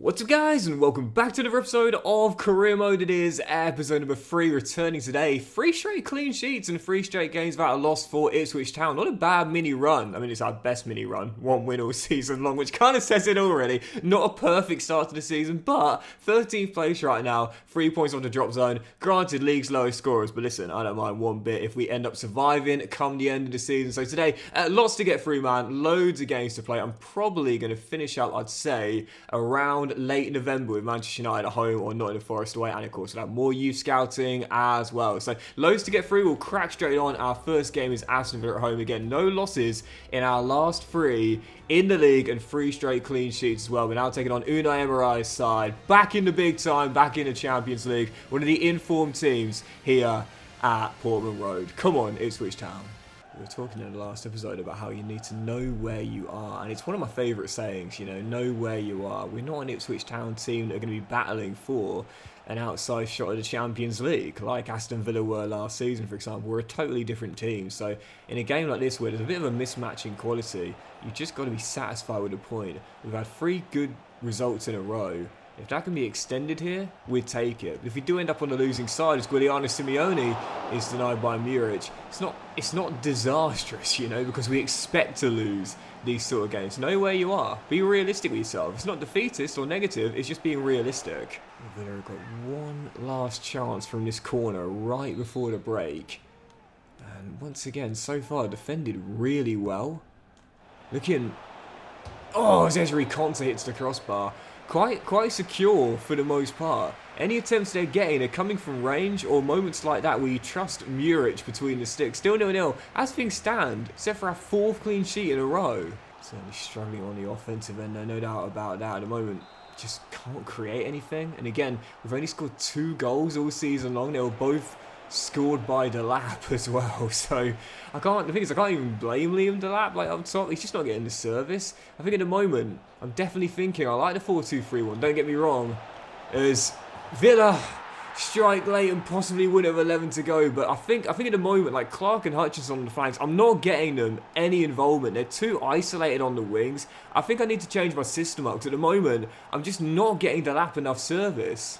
What's up guys, and welcome back to another episode of Career Mode. It is episode number 3 returning today. 3 straight clean sheets and 3 straight games without a loss for Ipswich Town. Not a bad mini run. I mean, it's our best mini run. 1 win all season long, which kind of says it already. Not a perfect start to the season, but 13th place right now. 3 points off the drop zone. Granted, league's lowest scorers, but listen, I don't mind one bit if we end up surviving come the end of the season. So today, lots to get through, man. Loads of games to play. I'm probably going to finish up, I'd say, around late November with Manchester United at home or Nottingham Forest away, and of course we'll have more youth scouting as well. So loads to get through. We'll crack straight on. Our first game is Aston Villa at home. Again, no losses in our last 3 in the league and 3 straight clean sheets as well. We're now taking on Unai Emery's side, back in the big time, back in the Champions League, one of the informed teams here at Portman Road. Come on, Ipswich Town. We were talking in the last episode about how you need to know where you are, and it's one of my favourite sayings, you know where you are. We're not an Ipswich Town team that are going to be battling for an outside shot at the Champions League, like Aston Villa were last season, for example. We're a totally different team, so in a game like this where there's a bit of a mismatch in quality, you've just got to be satisfied with the point. We've had 3 good results in a row. If that can be extended here, we'd take it. But if we do end up on the losing side, as Giuliano Simeone is denied by Muric, it's not disastrous, because we expect to lose these sort of games. Know where you are. Be realistic with yourself. It's not defeatist or negative, it's just being realistic. Villa have got one last chance from this corner right before the break. And once again, so far, defended really well. Looking... Oh, Cesare Conte hits the crossbar. Quite secure for the most part. Any attempts they're getting are coming from range or moments like that where you trust Muric between the sticks. Still 0-0. As things stand, except for our 4th clean sheet in a row. Certainly struggling on the offensive end, no doubt about that at the moment. Just can't create anything. And again, we've only scored 2 goals all season long. They were both scored by Delap as well, so the thing is I can't even blame Liam Delap up top. He's just not getting the service. I think at the moment I'm definitely thinking I like the 4-2-3-1, don't get me wrong, as Villa strike late and possibly win at 11 to go, but I think at the moment, like Clark and Hutchinson on the flanks, I'm not getting them any involvement. They're too isolated on the wings. I think I need to change my system up, because at the moment I'm just not getting Delap enough service.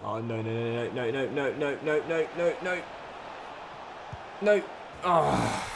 Oh, no. Oh.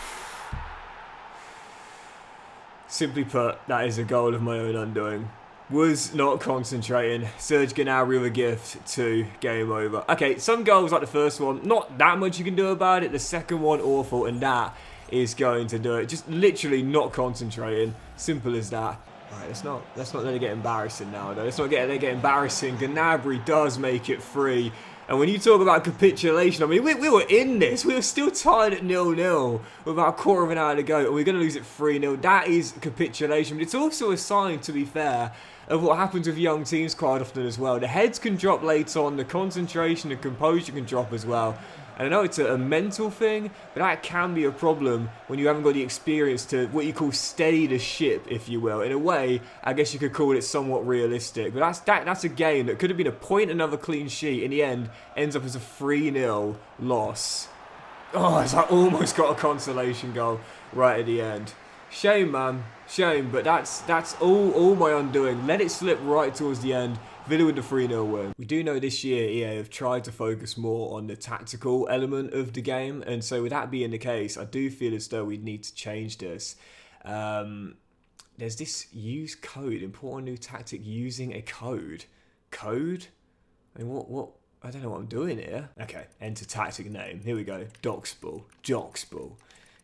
Simply put, that is a goal of my own undoing. Was not concentrating. Serge Gnabry with a gift to game over. Okay, some goals like the first one, not that much you can do about it. The second one, awful, and that is going to do it. Just literally not concentrating. Simple as that. Alright, let's not let it get embarrassing now, though. Let's not let it get embarrassing. Gnabry does make it free. And when you talk about capitulation, I mean, we were in this. We were still tied at 0-0 with about a quarter of an hour to go, and we're going to lose it 3-0. That is capitulation. But it's also a sign, to be fair, of what happens with young teams quite often as well. The heads can drop late on, the concentration and composure can drop as well. And I know it's a mental thing, but that can be a problem when you haven't got the experience to what you call steady the ship, if you will. In a way, I guess you could call it somewhat realistic. But that's a game that could have been a point, another clean sheet. In the end, ends up as a 3-0 loss. Oh, it's like almost got a consolation goal right at the end. Shame, man. Shame, but that's all my undoing. Let it slip right towards the end. Villa with the 3-0 win. We do know this year EA have tried to focus more on the tactical element of the game, and so with that being the case, I do feel as though we need to change this. There's this use code, import a new tactic using a code. Code? I mean, what? I don't know what I'm doing here. Okay, enter tactic name. Here we go. Docksball.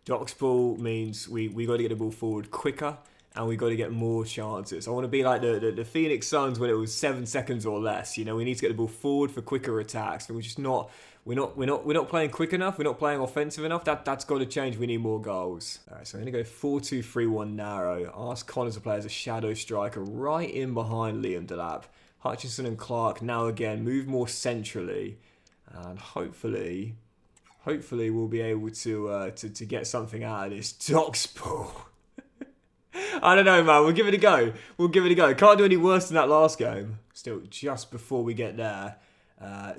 Docksball means we got to get the ball forward quicker, and we got to get more chances. I want to be like the Phoenix Suns when it was 7 seconds or less. We need to get the ball forward for quicker attacks. We're just not. We're not playing quick enough. We're not playing offensive enough. That's got to change. We need more goals. All right, so I'm going to go 4-2-3-1 narrow. Ask Connor to play as a shadow striker right in behind Liam Delap. Hutchinson and Clark now again move more centrally, and hopefully we'll be able to get something out of this Docksball. I don't know, man. We'll give it a go. Can't do any worse than that last game. Still, just before we get there,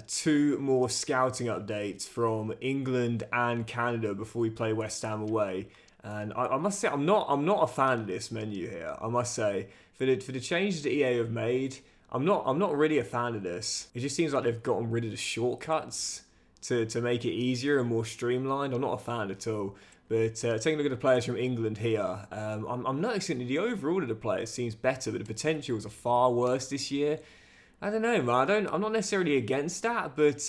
2 more scouting updates from England and Canada before we play West Ham away. And I must say, I'm not a fan of this menu here. I must say, For the changes that EA have made, I'm not really a fan of this. It just seems like they've gotten rid of the shortcuts to make it easier and more streamlined. I'm not a fan at all. But taking a look at the players from England here, I'm noticing that the overall of the players seems better, but the potentials are far worse this year. I don't know, man. I'm not necessarily against that, but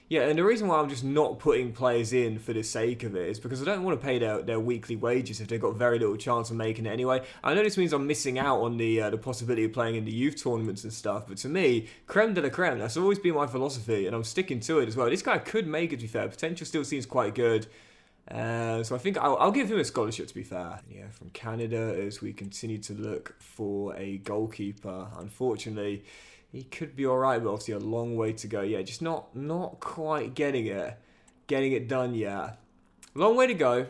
yeah. And the reason why I'm just not putting players in for the sake of it is because I don't want to pay their weekly wages if they've got very little chance of making it anyway. I know this means I'm missing out on the possibility of playing in the youth tournaments and stuff, but to me, creme de la creme. That's always been my philosophy, and I'm sticking to it as well. This guy could make it, to be fair. Potential still seems quite good. So I think I'll give him a scholarship, to be fair. Yeah, from Canada, as we continue to look for a goalkeeper. Unfortunately, he could be alright, but obviously a long way to go. Yeah, just not quite getting it done yet. Long way to go,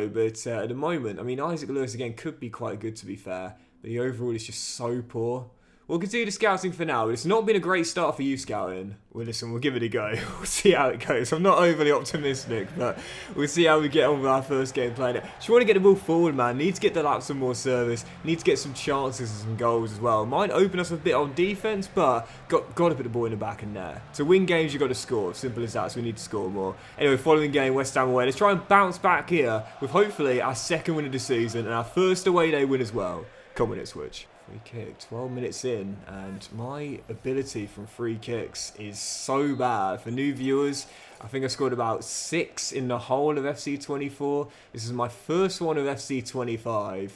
but at the moment, I mean, Isaac Lewis again could be quite good, to be fair, but the overall is just so poor. We'll continue the scouting for now. It's not been a great start for youth scouting. Well, listen, we'll give it a go. We'll see how it goes. I'm not overly optimistic, but we'll see how we get on with our first game playing it. Just want to get the ball forward, man. Need to get the lap some more service. Need to get some chances and some goals as well. Might open us a bit on defence, but got to put the ball in the back and there. To win games, you've got to score. Simple as that, so we need to score more. Anyway, following game, West Ham away. Let's try and bounce back here with hopefully our second win of the season and our first away day win as well. Come on, Ipswich. Free kick, 12 minutes in, and my ability from free kicks is so bad. For new viewers, I think I scored about 6 in the whole of FC24. This is my first one of FC25.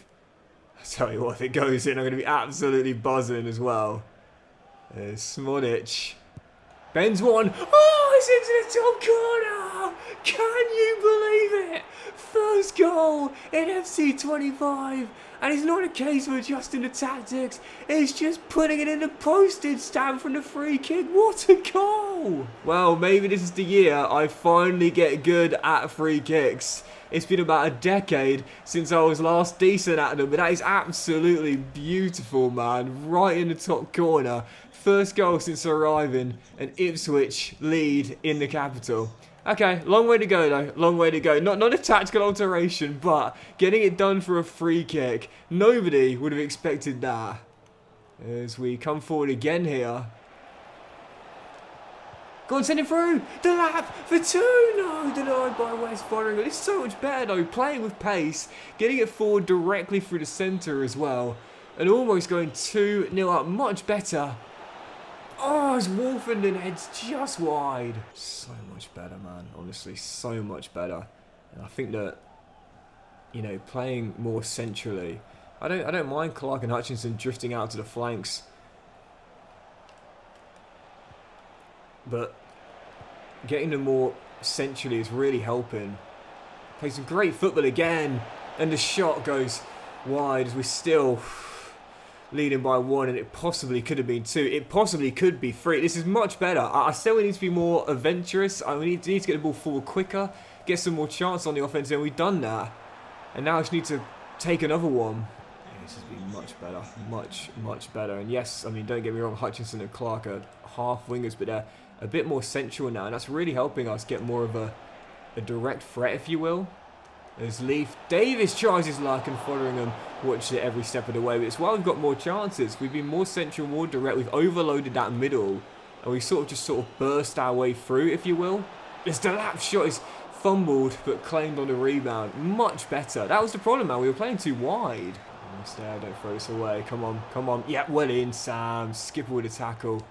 I tell you what, if it goes in, I'm going to be absolutely buzzing as well. There's Smodic. Bends one. Oh, it's into the top corner! Can you believe it? First goal in FC25. And it's not a case of adjusting the tactics. It's just putting it in the postage stamp from the free kick. What a goal! Well, maybe this is the year I finally get good at free kicks. It's been about a decade since I was last decent at them, but that is absolutely beautiful, man. Right in the top corner. First goal since arriving, and Ipswich lead in the capital. Okay, long way to go though, long way to go. Not a tactical alteration, but getting it done for a free kick. Nobody would have expected that. As we come forward again here. Go on, send it through. The lap for 2. No, denied by West Following. It's so much better though, playing with pace, getting it forward directly through the centre as well. And almost going 2-0 up, much better. Oh, it's Wolfenden heads just wide. So much better, man. Honestly, so much better. And I think that, you know, playing more centrally, I don't mind Clark and Hutchinson drifting out to the flanks, but getting them more centrally is really helping. Plays some great football again, and the shot goes wide as we're still leading by 1, and it possibly could have been 2. It possibly could be 3. This is much better. I still need to be more adventurous. I need to get the ball forward quicker, get some more chance on the offense, and we've done that. And now I just need to take another one. Yeah, this has been much better. Much better. And yes, I mean, don't get me wrong, Hutchinson and Clark are half wingers, but they're a bit more central now, and that's really helping us get more of a direct threat, if you will. As Leaf Davis tries his luck, and Fotheringham watches it every step of the way. But it's why we've got more chances. We've been more central, more direct. We've overloaded that middle, and we sort of burst our way through, if you will. This lap shot is fumbled, but claimed on the rebound. Much better. That was the problem, man. We were playing too wide. Almost there. Don't throw this away. Come on, come on. Yeah, well in, Sam. Skipper with a tackle.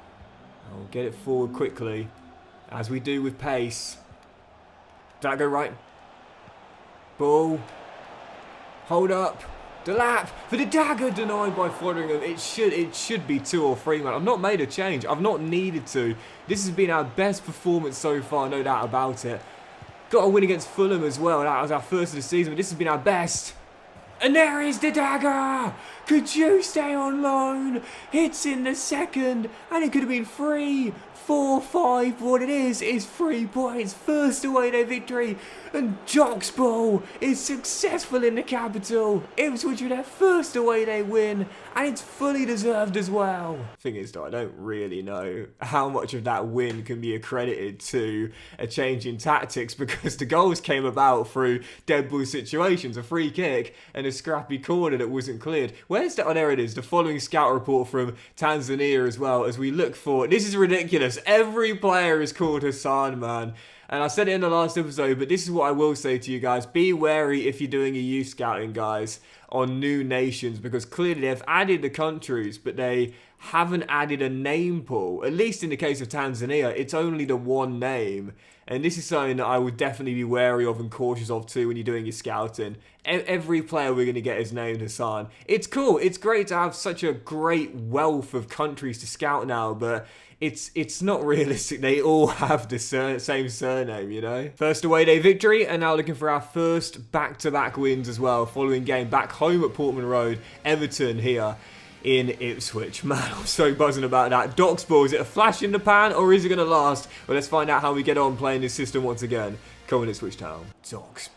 I'll get it forward quickly, as we do with pace. Did that go right? Ball. Hold up. The lap for the dagger, denied by Fotheringham. It should be 2 or 3, man. I've not made a change. I've not needed to. This has been our best performance so far, no doubt about it. Got a win against Fulham as well. That was our first of the season, but this has been our best. And there is the dagger. Could you stay on loan? Hits in the second, and it could have been 3, 4, 5. What it is 3 points. First away day victory. And Docksball is successful in the capital. Ipswich with their first away day win, and it's fully deserved as well. Thing is though, I don't really know how much of that win can be accredited to a change in tactics, because the goals came about through dead ball situations, a free kick and a scrappy corner that wasn't cleared. Where where's that? Oh, there it is. The following scout report from Tanzania as well, as we look for... This is ridiculous. Every player is called Hassan, man. And I said it in the last episode, but this is what I will say to you guys. Be wary if you're doing a youth scouting, guys, on new nations, because clearly they've added the countries, but they haven't added a name pool. At least in the case of Tanzania, it's only the one name. And this is something that I would definitely be wary of and cautious of too when you're doing your scouting. Every player we're going to get is named Hassan. It's cool. It's great to have such a great wealth of countries to scout now, but it's not realistic. They all have the same surname, you know. First away day victory, and now looking for our first back-to-back wins as well. Following game back home at Portman Road, Everton here in Ipswich. Man, I'm so buzzing about that. Docksball, is it a flash in the pan or is it going to last? Well, let's find out how we get on playing this system once again. Come on, Ipswich Town. Docksball.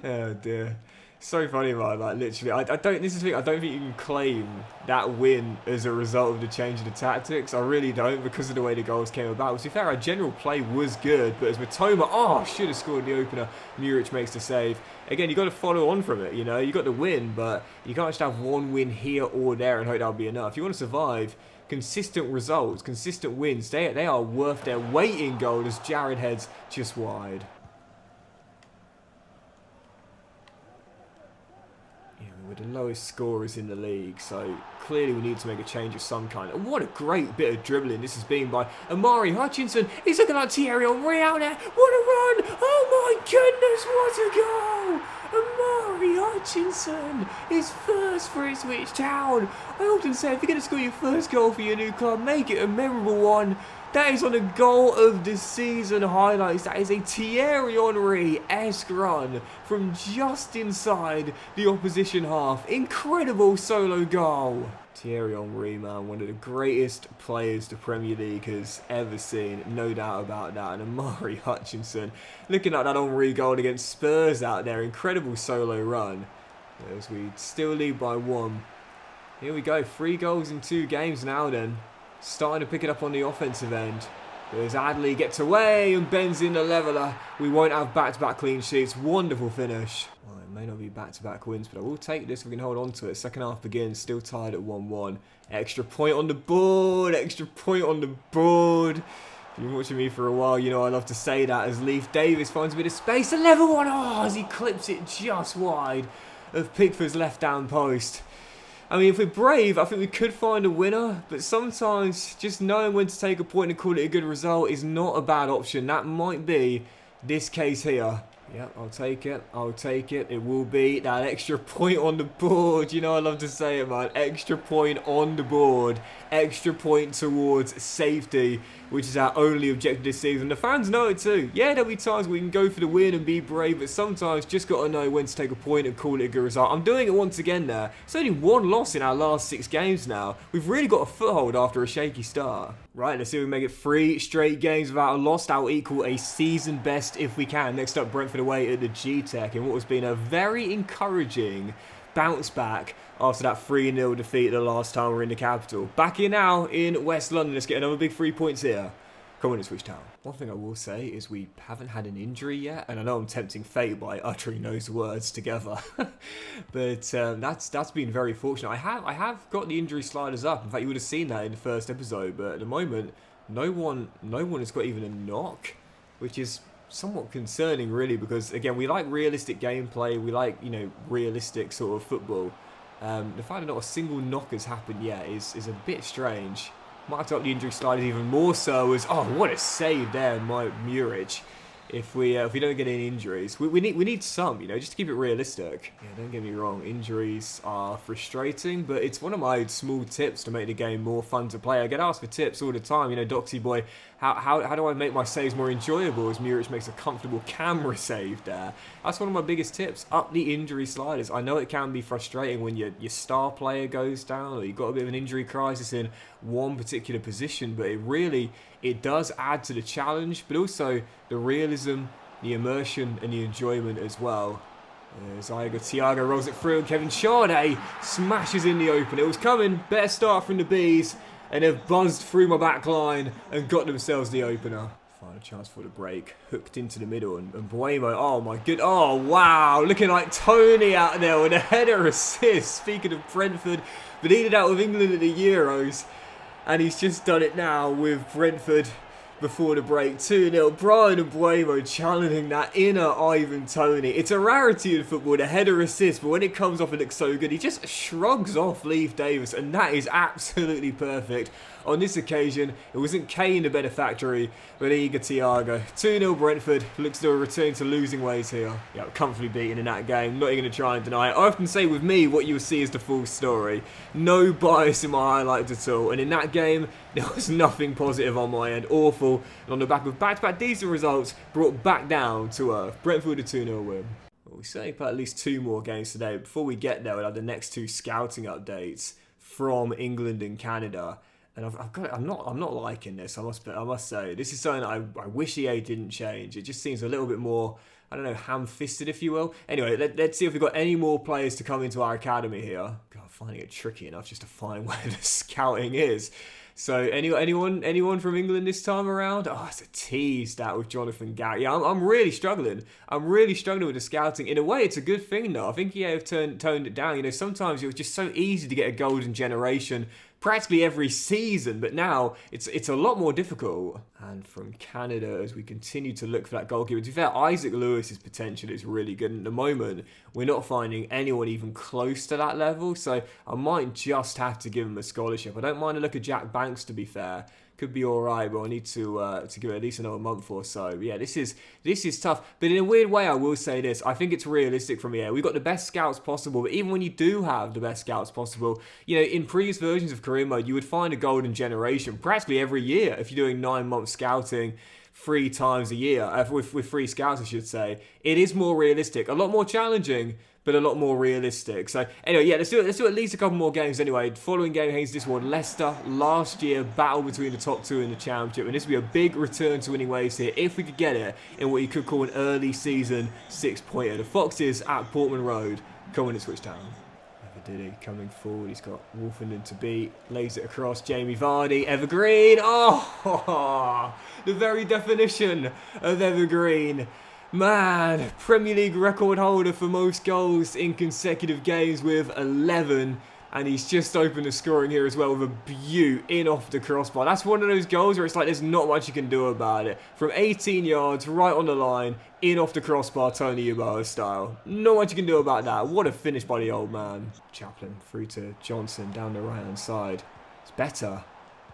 Oh dear. So funny, man. Like, literally, I don't. This is the thing. I don't think you can claim that win as a result of the change of the tactics. I really don't, because of the way the goals came about. To be fair, our general play was good, but as Matoma, should have scored the opener. Muric makes the save. Again, you got to follow on from it. You know, you got the win, but you can't just have one win here or there and hope that'll be enough. If you want to survive, consistent results, consistent wins, they are worth their weight in gold as Jared heads just wide. We're the lowest scorers in the league, so clearly we need to make a change of some kind. And what a great bit of dribbling this has been by Amari Hutchinson. He's looking like Thierry Henry out there. What a run! Oh my goodness, what a goal! Amari Hutchinson is first for Ipswich Town. I often say, if you're going to score your first goal for your new club, make it a memorable one. That is on a goal of the season highlights. That is a Thierry Henry-esque run from just inside the opposition half. Incredible solo goal. Thierry Henry, man, one of the greatest players the Premier League has ever seen. No doubt about that. And Amari Hutchinson, looking at that Henry goal against Spurs out there. Incredible solo run. As we still lead by 1. Here we go. 3 goals in 2 games now then. Starting to pick it up on the offensive end. There's Adley, gets away and bends in the leveller. We won't have back-to-back clean sheets. Wonderful finish. Well, it may not be back-to-back wins, but I will take this if we can hold on to it. Second half begins, still tied at 1-1. Extra point on the board. Extra point on the board. If you've been watching me for a while, you know I love to say that as Leif Davis finds a bit of space. A level one. As he clips it just wide of Pickford's left-hand post. I mean, if we're brave, I think we could find a winner, but sometimes just knowing when to take a point and call it a good result is not a bad option. That might be this case here. Yep, I'll take it. I'll take it. It will be that extra point on the board. You know, I love to say it, man. Extra point on the board. Extra point towards safety, which is our only objective this season. The fans know it too. Yeah, there'll be times we can go for the win and be brave, but sometimes just got to know when to take a point and call it a good result. I'm doing it once again there. It's only 1 loss in our last 6 games now. We've really got a foothold after a shaky start. Right, let's see if we make it 3 straight games without a loss. That will equal a season best if we can. Next up, Brentford away at the G-Tech in what has been a very encouraging bounce back after that 3-0 defeat the last time we were in the capital. Back here now in West London. Let's get another big 3 points here. Come on, Ipswich Town. One thing I will say is we haven't had an injury yet, and I know I'm tempting fate by uttering those words together, but that's been very fortunate. I have got the injury sliders up. In fact, you would have seen that in the first episode, but at the moment, no one has got even a knock, which is somewhat concerning, really, because again, we like realistic gameplay. We like, you know, realistic sort of football. The fact that not a single knock has happened yet is a bit strange. Might have to up the injury sliders even more so as... Oh, what a save there, my Muric. If we don't get any injuries. We need some, you know, just to keep it realistic. Yeah, don't get me wrong, injuries are frustrating, but it's one of my small tips to make the game more fun to play. I get asked for tips all the time, you know, Doxy boy, how do I make my saves more enjoyable as Muric makes a comfortable camera save there? That's one of my biggest tips, up the injury sliders. I know it can be frustrating when your star player goes down or you've got a bit of an injury crisis in one particular position, but it does add to the challenge, but also the realism, the immersion and the enjoyment as well. As Thiago rolls it through and Kevin Sade smashes in the open. It was coming, better start from the Bees, and they've buzzed through my back line and got themselves the opener. Final chance for the break. Hooked into the middle. And Buemo, oh my good. Oh, wow. Looking like Tony out there with a header assist. Speaking of Brentford, but he did out with England at the Euros. And he's just done it now with Brentford before the break. 2-0. Brian and Buemo challenging that inner Ivan Toney. It's a rarity in football, the header assist, but when it comes off, it looks so good. He just shrugs off Leif Davis, and that is absolutely perfect. On this occasion, it wasn't Kane the benefactor, but Igor Thiago. 2-0 Brentford. Looks to return to losing ways here. Yeah, comfortably beaten in that game. Not even going to try and deny it. I often say with me, what you'll see is the full story. No bias in my highlights at all. And in that game, there was nothing positive on my end. Awful. And on the back of back-to-back decent results, brought back down to earth. Brentford a 2-0 win. Well, we certainly played at least 2 more games today. Before we get there, we'll have the next 2 scouting updates from England and Canada. And I'm not liking this. I must say, this is something I wish EA didn't change. It just seems a little bit more, I don't know, ham-fisted, if you will. Anyway, let's see if we've got any more players to come into our academy here. God, I'm finding it tricky enough just to find where the scouting is. So anyone from England this time around? Oh, it's a tease that with Jonathan Garrett. Yeah, I'm really struggling. I'm really struggling with the scouting. In a way, it's a good thing though. I think EA have toned it down. You know, sometimes it was just so easy to get a golden generation practically every season, but now it's a lot more difficult. And from Canada, as we continue to look for that goalkeeper, to be fair, Isaac Lewis's potential is really good. And at the moment, we're not finding anyone even close to that level, so I might just have to give him a scholarship. I don't mind a look at Jack Banks, to be fair. Could be all right, but I need to give it at least another month or so. Yeah, this is tough. But in a weird way, I will say this. I think it's realistic from here. We've got the best scouts possible, but even when you do have the best scouts possible, you know, in previous versions of career mode, you would find a golden generation practically every year if you're doing 9-month scouting 3 times a year, with 3 scouts, I should say. It is more realistic, a lot more challenging, but a lot more realistic. So anyway, yeah, let's do at least a couple more games anyway. Following game, Hayes, this one, Leicester, last year, battle between the top 2 in the Championship, and this would be a big return to winning ways here, if we could get it in what you could call an early season 6-pointer. The Foxes at Portman Road, coming to Ipswich Town. Did he coming forward? He's got Wolfenden to beat, lays it across. Jamie Vardy, evergreen. Oh, the very definition of evergreen. Man, Premier League record holder for most goals in consecutive games with 11. And he's just opened the scoring here as well with a beaut in off the crossbar. That's one of those goals where it's like there's not much you can do about it. From 18 yards, right on the line, in off the crossbar, Tony Yeboah style. Not much you can do about that. What a finish by the old man. Chaplin through to Johnson down the right-hand side. It's better.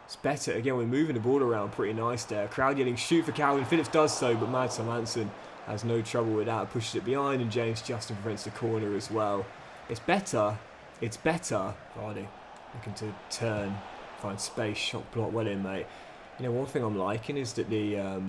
It's better. Again, we're moving the ball around pretty nice there. Crowd yelling, shoot for Calvin Phillips does so, but Mads Hansen has no trouble with that. Pushes it behind, and James Justin prevents the corner as well. It's better. It's better. Vardy looking to turn, find space, shot block well in, mate. You know, one thing I'm liking is that the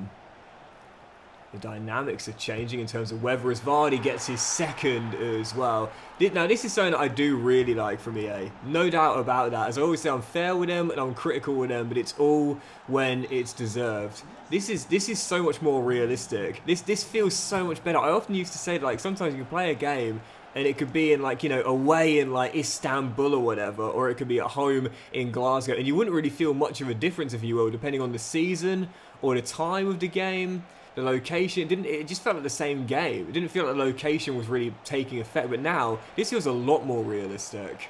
dynamics are changing in terms of whether as Vardy gets his second as well. Now, this is something that I do really like from EA. No doubt about that. As I always say, I'm fair with them and I'm critical with them, but it's all when it's deserved. This is so much more realistic. This feels so much better. I often used to say, like, sometimes you can play a game and it could be in, like, you know, away in, like, Istanbul or whatever, or it could be at home in Glasgow, and you wouldn't really feel much of a difference, if you will, depending on the season or the time of the game, the location. It just felt like the same game. It didn't feel like the location was really taking effect, but now this feels a lot more realistic.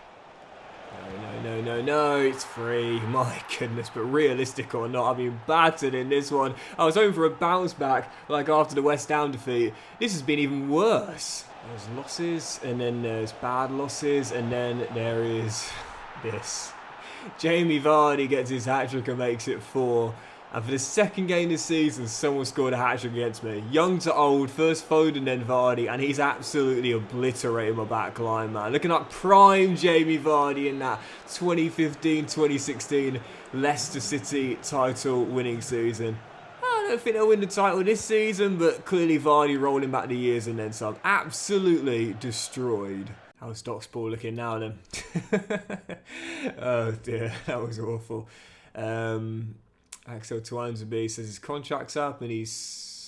No, it's free. My goodness, but realistic or not, I've been battered in this one. I was hoping for a bounce back, like after the West Ham defeat. This has been even worse. There's losses, and then there's bad losses, and then there is this. Jamie Vardy gets his hat-trick and makes it 4. And for the second game this season, someone scored a hat-trick against me. Young to old, first Foden, then Vardy, and he's absolutely obliterated my back line, man. Looking like prime Jamie Vardy in that 2015-2016 Leicester City title winning season. I don't think they'll win the title this season, but clearly Vardy rolling back the years and then some. Absolutely destroyed. How's Docksball looking now then? Oh dear, that was awful. Axel Twanzebe says his contract's up and he's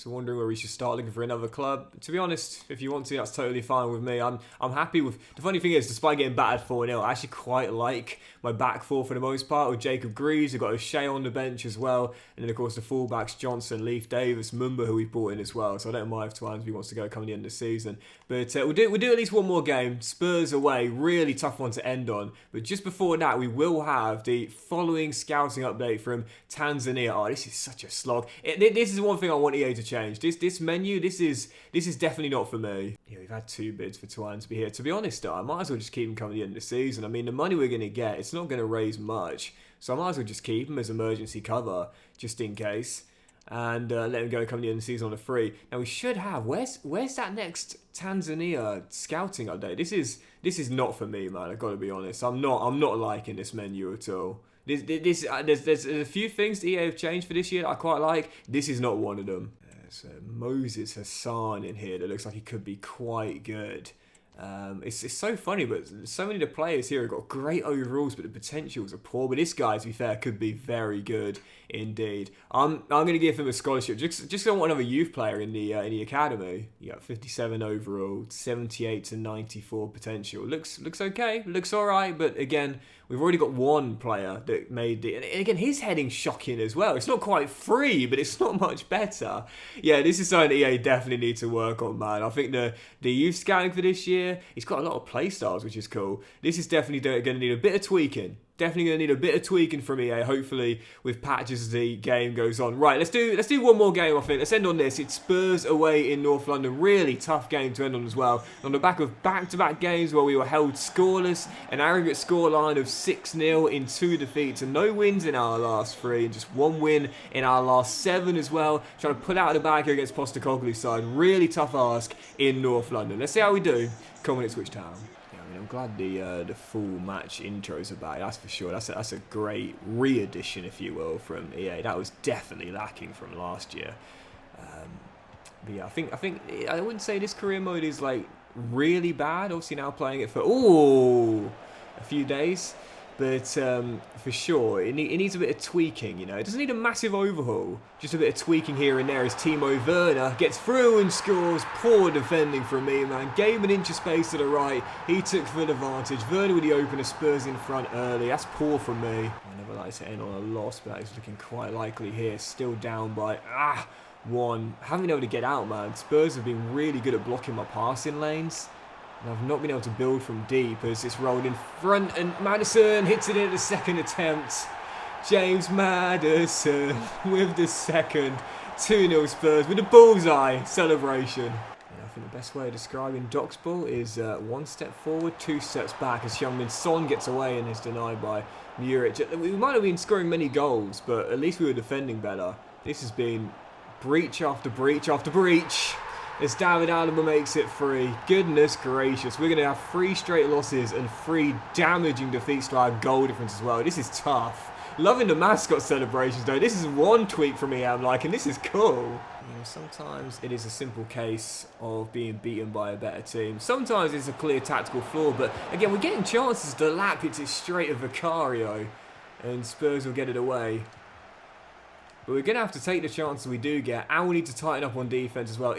So wondering where we should start looking for another club. To be honest, if you want to, that's totally fine with me. I'm happy with... The funny thing is, despite getting battered 4-0, I actually quite like my back four for the most part. With Jacob Greaves, we've got O'Shea on the bench as well. And then, of course, the fullbacks, Johnson, Leif Davis, Mumba, who we brought in as well. So I don't mind if Twansby wants to go come the end of the season. But we'll do at least one more game. Spurs away, really tough one to end on. But just before that, we will have the following scouting update from Tanzania. Oh, this is such a slog. This is one thing I want EA to change. This menu, this is definitely not for me. Yeah, we've had 2 bids for Twansby here. To be honest, though, I might as well just keep him coming to the end of the season. I mean, the money we're going to get, it's not going to raise much. So I might as well just keep him as emergency cover, just in case. And let him go come the end of the season on a free. Now we should have. Where's that next Tanzania scouting update? This is not for me, man. I've got to be honest. I'm not liking this menu at all. There's a few things that EA have changed for this year that I quite like. This is not one of them. There's Moses Hassan in here that looks like he could be quite good. It's so funny, but so many of the players here have got great overalls, but the potentials are poor. But this guy, to be fair, could be very good indeed. I'm going to give him a scholarship just because I want another youth player in the academy. You got 57 overall, 78 to 94 potential. Looks okay, looks all right. But again, we've already got one player that made it. And again, his heading's shocking as well. It's not quite free, but it's not much better. Yeah, this is something that EA definitely need to work on, man. I think the youth scouting for this year, it's got a lot of play styles, which is cool. This is definitely going to need a bit of tweaking. Definitely going to need a bit of tweaking from EA, hopefully, with patches as the game goes on. Right, let's do one more game, I think. Let's end on this. It's Spurs away in North London. Really tough game to end on as well. On the back of back-to-back games where we were held scoreless, an aggregate scoreline of 6-0 in 2 defeats, and no wins in our last 3, and just 1 win in our last 7 as well. Trying to pull out of the bag here against Postecoglou's side. Really tough ask in North London. Let's see how we do. Come on, Ipswich Town. I'm glad the full match intros are back, that's for sure. That's a great re-edition, if you will, from EA. That was definitely lacking from last year. But yeah, I think I wouldn't say this career mode is like really bad. Obviously now playing it for a few days. But for sure, it needs a bit of tweaking, you know. It doesn't need a massive overhaul. Just a bit of tweaking here and there as Timo Werner gets through and scores. Poor defending from me, man. Gave him an inch of space to the right. He took full advantage. Werner with the opener, Spurs in front early. That's poor from me. I never like to end on a loss, but that is looking quite likely here. Still down by 1. Haven't been able to get out, man. Spurs have been really good at blocking my passing lanes. And I've not been able to build from deep as it's rolled in front, and Maddison hits it in the second attempt. James Maddison with the second. 2-0 Spurs with a bullseye celebration. And I think the best way of describing Docksball is 1 step forward, 2 steps back as Heung-min Son gets away and is denied by Muric. We might have been scoring many goals, but at least we were defending better. This has been breach after breach after breach. As David Alaba makes it 3. Goodness gracious, we're going to have 3 straight losses and 3 damaging defeats to our goal difference as well. This is tough. Loving the mascot celebrations though. This is one tweak from me I'm liking. This is cool. You know, sometimes it is a simple case of being beaten by a better team. Sometimes it's a clear tactical flaw, but again, we're getting chances. The lap hits it straight at Vicario, and Spurs will get it away. But we're going to have to take the chances we do get, and we need to tighten up on defence as well.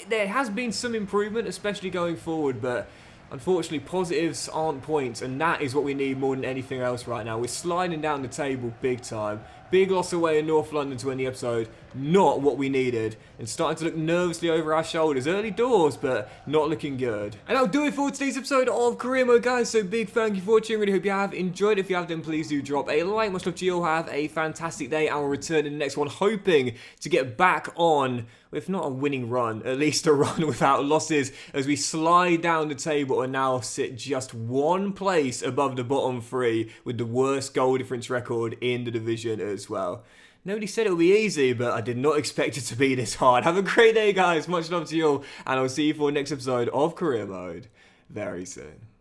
There has been some improvement, especially going forward, but unfortunately positives aren't points, and that is what we need more than anything else right now. We're sliding down the table big time. Big loss away in North London to end the episode. Not what we needed. And starting to look nervously over our shoulders. Early doors, but not looking good. And that'll do it for today's episode of Career Mode, guys. So big thank you for watching. Really hope you have enjoyed. If you have, then please do drop a like. Much love to you all. Have a fantastic day. And we'll return in the next one, hoping to get back on, if not a winning run, at least a run without losses, as we slide down the table and now sit just 1 place above the bottom 3 with the worst goal difference record in the division as well. Nobody said it would be easy, but I did not expect it to be this hard. Have a great day, guys. Much love to you all, and I'll see you for the next episode of Career Mode very soon.